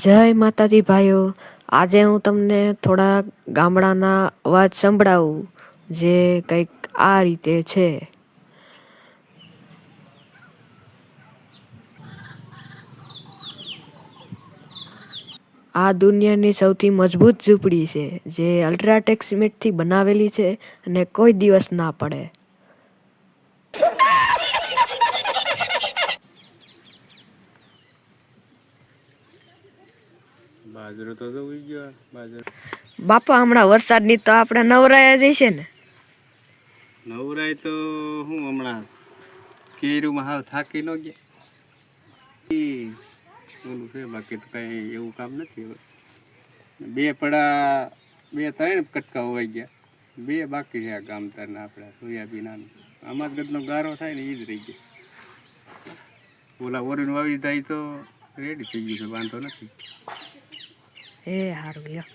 જય માતાજી ભાઈઓ, આજે હું તમને થોડા ગામડાના અવાજ સંભળાવું જે કંઈક આ રીતે છે. આ દુનિયાની સૌથી મજબૂત ઝૂંપડી છે જે અલ્ટ્રાટેક સિમેન્ટથી બનાવેલી છે અને કોઈ દિવસ ના પડે. બાજરો તો ઉઈ ગયો બાજરો. બાપા હમણાં વરસાદની તો આપણે નવરાયા જઈશે ને. નવરાય તો હું હમણાં કેરીમાં હાવ થાકી ન ગયા ઓલું છે, બાકી તો કઈ એવું કામ નથી. બે ત્રણ કટકા હોવાઈ ગયા, બે બાકી છે આ ગામ તરના આપણા સોયાબીન. આમાં જ ગદનો ગારો થાય ને એ જ રહી ગયો. ઓલા ઓરીનું વાવી થાય તો રેડી થઈ ગયું છે, વાંધો નથી. એ હારું લ્યો.